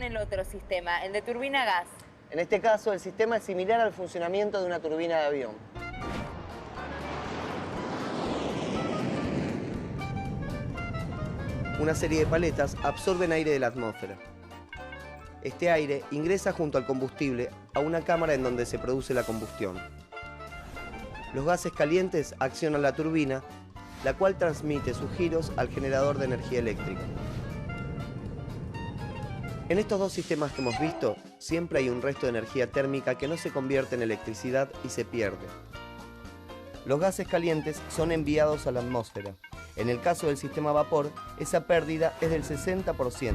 el otro sistema, el de turbina a gas? En este caso, el sistema es similar al funcionamiento de una turbina de avión. Una serie de paletas absorben aire de la atmósfera. Este aire ingresa junto al combustible a una cámara en donde se produce la combustión. Los gases calientes accionan la turbina, la cual transmite sus giros al generador de energía eléctrica. En estos dos sistemas que hemos visto, siempre hay un resto de energía térmica que no se convierte en electricidad y se pierde. Los gases calientes son enviados a la atmósfera. En el caso del sistema a vapor, esa pérdida es del 60%,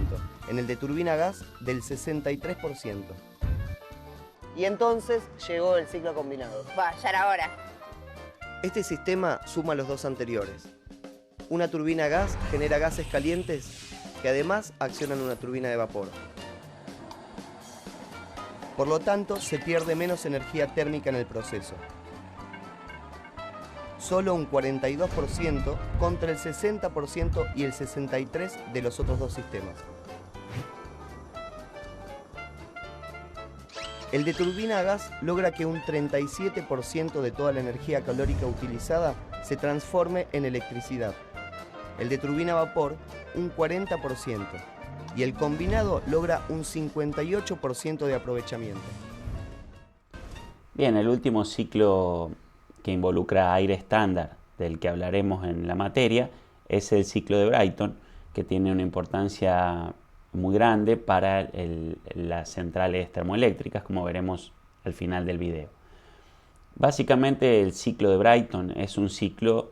en el de turbina a gas del 63%. Y entonces llegó el ciclo combinado. Ya era hora. Este sistema suma los dos anteriores. Una turbina a gas genera gases calientes que además accionan una turbina de vapor. Por lo tanto, se pierde menos energía térmica en el proceso. Solo un 42% contra el 60% y el 63% de los otros dos sistemas. El de turbina a gas logra que un 37% de toda la energía calórica utilizada se transforme en electricidad. El de turbina a vapor, un 40%. Y el combinado logra un 58% de aprovechamiento. Bien, el último ciclo que involucra aire estándar, del que hablaremos en la materia, es el ciclo de Brayton, que tiene una importancia muy grande para las centrales termoeléctricas, como veremos al final del video. Básicamente el ciclo de Brayton es un ciclo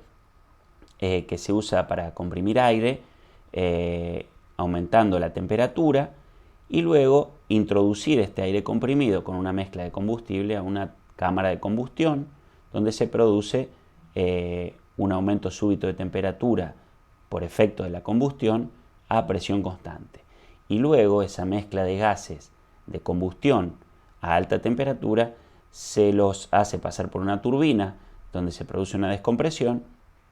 que se usa para comprimir aire, aumentando la temperatura, y luego introducir este aire comprimido con una mezcla de combustible a una cámara de combustión, donde se produce un aumento súbito de temperatura por efecto de la combustión a presión constante. Y luego esa mezcla de gases de combustión a alta temperatura se los hace pasar por una turbina, donde se produce una descompresión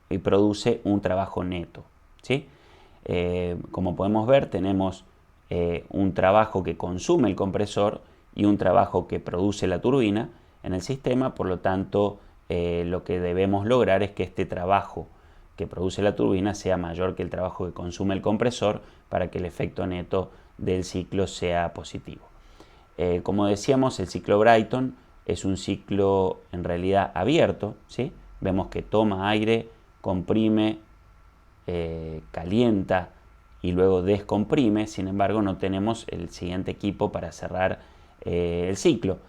y produce un trabajo neto, ¿sí? Como podemos ver, tenemos un trabajo que consume el compresor y un trabajo que produce la turbina en el sistema. Por lo tanto, lo que debemos lograr es que este trabajo que produce la turbina sea mayor que el trabajo que consume el compresor, para que el efecto neto del ciclo sea positivo. Como decíamos, el ciclo Brayton es un ciclo en realidad abierto, ¿sí? Vemos que toma aire, comprime, calienta y luego descomprime. Sin embargo, no tenemos el siguiente equipo para cerrar el ciclo.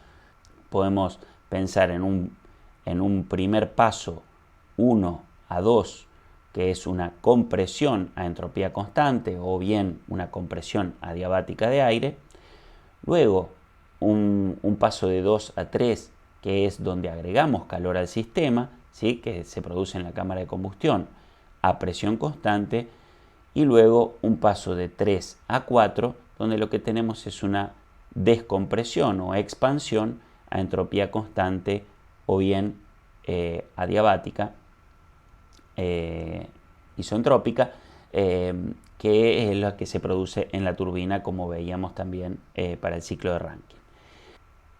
Podemos pensar en un primer paso 1 a 2, que es una compresión a entropía constante o bien una compresión adiabática de aire. Luego un paso de 2 a 3, que es donde agregamos calor al sistema, ¿sí? Que se produce en la cámara de combustión a presión constante. Y luego un paso de 3 a 4, donde lo que tenemos es una descompresión o expansión a entropía constante o bien adiabática, isentrópica, que es la que se produce en la turbina, como veíamos también para el ciclo de Rankine.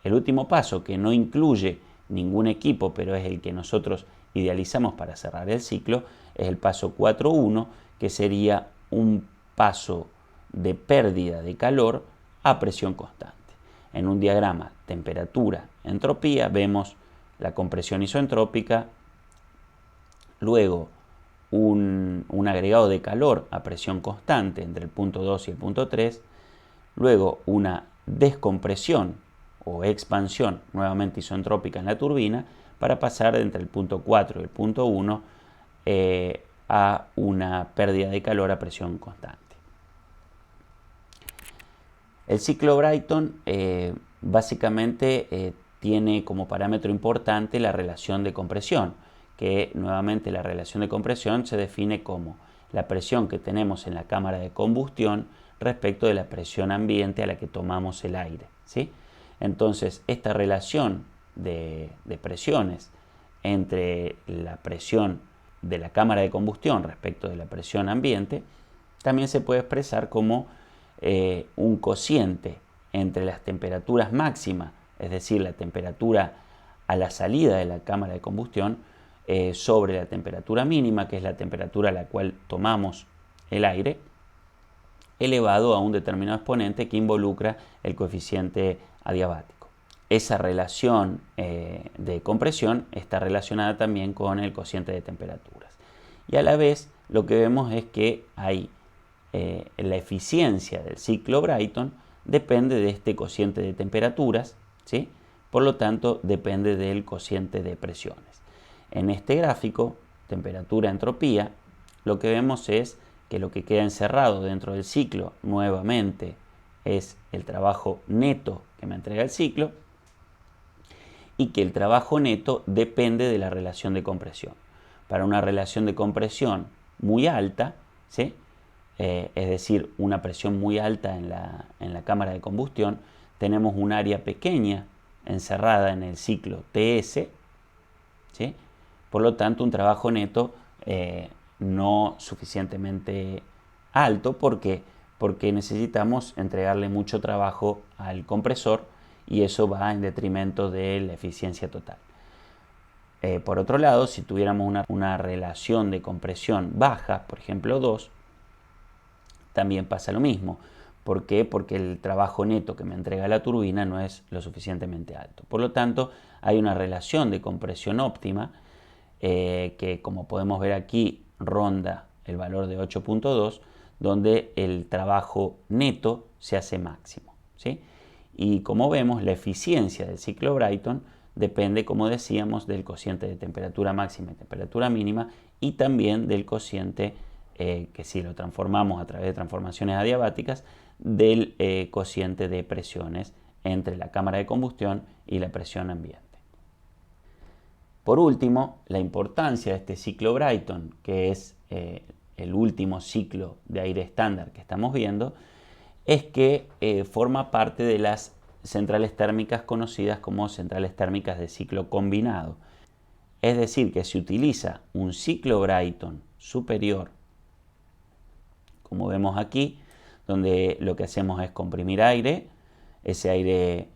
El último paso, que no incluye ningún equipo, pero es el que nosotros idealizamos para cerrar el ciclo, es el paso 4.1, que sería un paso de pérdida de calor a presión constante. En un diagrama temperatura-entropía vemos la compresión isentrópica, luego un agregado de calor a presión constante entre el punto 2 y el punto 3, luego una descompresión o expansión nuevamente isentrópica en la turbina, para pasar entre el punto 4 y el punto 1 a una pérdida de calor a presión constante. El ciclo Brayton básicamente tiene como parámetro importante la relación de compresión, que nuevamente la relación de compresión se define como la presión que tenemos en la cámara de combustión respecto de la presión ambiente a la que tomamos el aire, ¿sí? Entonces, esta relación de presiones entre la presión de la cámara de combustión respecto de la presión ambiente también se puede expresar como un cociente entre las temperaturas máximas, es decir, la temperatura a la salida de la cámara de combustión, sobre la temperatura mínima, que es la temperatura a la cual tomamos el aire, elevado a un determinado exponente que involucra el coeficiente adiabático. Esa relación de compresión está relacionada también con el cociente de temperaturas. Y a la vez lo que vemos es que hay la eficiencia del ciclo Brayton depende de este cociente de temperaturas, ¿sí? Por lo tanto depende del cociente de presiones. En este gráfico, temperatura-entropía, lo que vemos es que lo que queda encerrado dentro del ciclo nuevamente es el trabajo neto que me entrega el ciclo y que el trabajo neto depende de la relación de compresión. Para una relación de compresión muy alta, ¿sí? Es decir, una presión muy alta en la cámara de combustión, tenemos un área pequeña encerrada en el ciclo TS, ¿sí? Por lo tanto, un trabajo neto no suficientemente alto. ¿Por qué? Porque necesitamos entregarle mucho trabajo al compresor y eso va en detrimento de la eficiencia total. Por otro lado, si tuviéramos una relación de compresión baja, por ejemplo 2, también pasa lo mismo. ¿Por qué? Porque el trabajo neto que me entrega la turbina no es lo suficientemente alto. Por lo tanto, hay una relación de compresión óptima que, como podemos ver aquí, ronda el valor de 8.2, donde el trabajo neto se hace máximo, ¿sí? Y como vemos, la eficiencia del ciclo Brayton depende, como decíamos, del cociente de temperatura máxima y temperatura mínima y también del cociente, que si lo transformamos a través de transformaciones adiabáticas, del cociente de presiones entre la cámara de combustión y la presión ambiente. Por último, la importancia de este ciclo Brayton, que es el último ciclo de aire estándar que estamos viendo, es que forma parte de las centrales térmicas conocidas como centrales térmicas de ciclo combinado. Es decir, que se utiliza un ciclo Brayton superior, como vemos aquí, donde lo que hacemos es comprimir aire, ese aire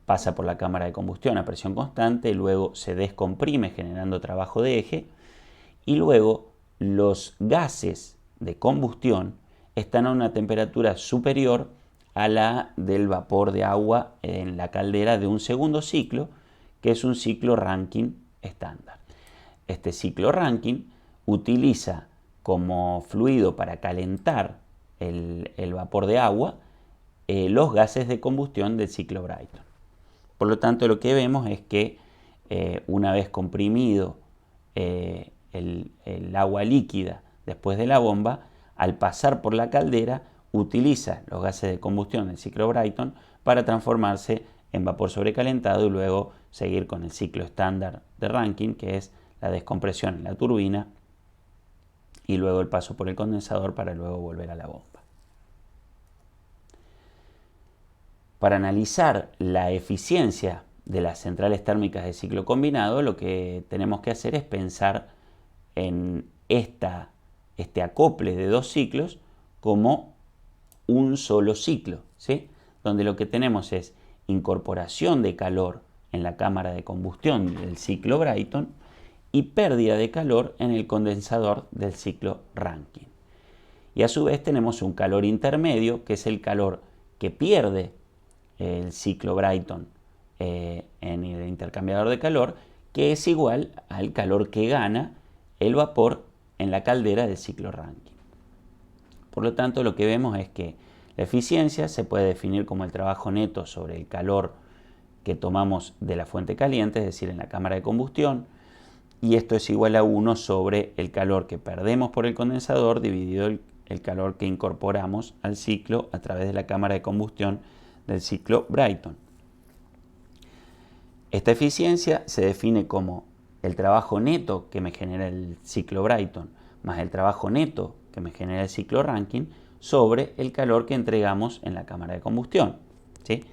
pasa por la cámara de combustión a presión constante, luego se descomprime generando trabajo de eje y luego los gases de combustión están a una temperatura superior a la del vapor de agua en la caldera de un segundo ciclo, que es un ciclo Rankine estándar. Este ciclo Rankine utiliza como fluido para calentar el vapor de agua los gases de combustión del ciclo Brayton. Por lo tanto, lo que vemos es que una vez comprimido el agua líquida después de la bomba, al pasar por la caldera, utiliza los gases de combustión del ciclo Brayton para transformarse en vapor sobrecalentado y luego seguir con el ciclo estándar de Rankine, que es la descompresión en la turbina y luego el paso por el condensador para luego volver a la bomba. Para analizar la eficiencia de las centrales térmicas de ciclo combinado, lo que tenemos que hacer es pensar en este acople de dos ciclos como un solo ciclo, ¿sí? Donde lo que tenemos es incorporación de calor en la cámara de combustión del ciclo Brayton y pérdida de calor en el condensador del ciclo Rankine. Y a su vez tenemos un calor intermedio, que es el calor que pierde el ciclo Brayton en el intercambiador de calor, que es igual al calor que gana el vapor en la caldera del ciclo Rankine. Por lo tanto, lo que vemos es que la eficiencia se puede definir como el trabajo neto sobre el calor que tomamos de la fuente caliente, es decir, en la cámara de combustión, y esto es igual a 1 sobre el calor que perdemos por el condensador dividido el calor que incorporamos al ciclo a través de la cámara de combustión del ciclo Brayton. Esta eficiencia se define como el trabajo neto que me genera el ciclo Brayton más el trabajo neto que me genera el ciclo Rankine sobre el calor que entregamos en la cámara de combustión, ¿sí?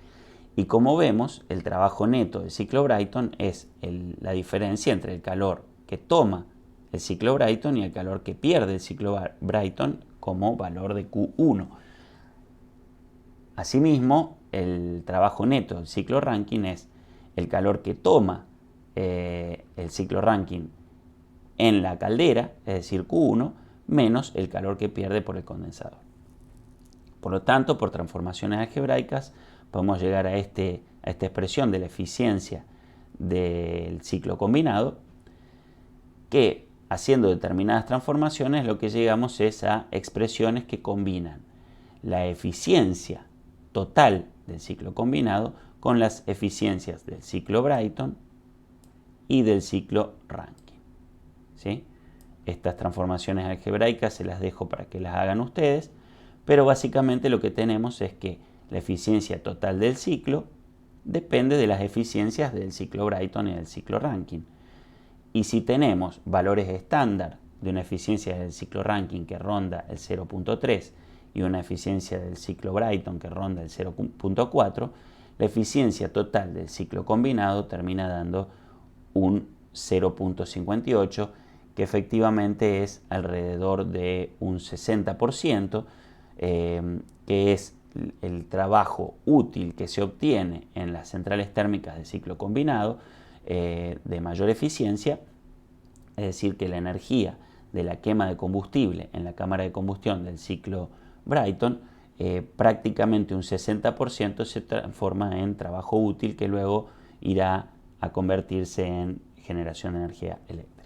Y como vemos, el trabajo neto del ciclo Brayton es la diferencia entre el calor que toma el ciclo Brayton y el calor que pierde el ciclo Brayton como valor de Q1. Asimismo, el trabajo neto del ciclo Rankine es el calor que toma el ciclo Rankine en la caldera, es decir, Q1, menos el calor que pierde por el condensador. Por lo tanto, por transformaciones algebraicas, podemos llegar a esta expresión de la eficiencia del ciclo combinado, que haciendo determinadas transformaciones lo que llegamos es a expresiones que combinan la eficiencia total del ciclo combinado con las eficiencias del ciclo Brayton y del ciclo Rankine. ¿Sí? Estas transformaciones algebraicas se las dejo para que las hagan ustedes, pero básicamente lo que tenemos es que la eficiencia total del ciclo depende de las eficiencias del ciclo Brayton y del ciclo Rankine. Y si tenemos valores estándar de una eficiencia del ciclo Rankine que ronda el 0.3 y una eficiencia del ciclo Brayton que ronda el 0.4, la eficiencia total del ciclo combinado termina dando un 0.58, que efectivamente es alrededor de un 60%, que es el trabajo útil que se obtiene en las centrales térmicas de ciclo combinado de mayor eficiencia, es decir, que la energía de la quema de combustible en la cámara de combustión del ciclo Brayton, prácticamente un 60% se transforma en trabajo útil que luego irá a convertirse en generación de energía eléctrica.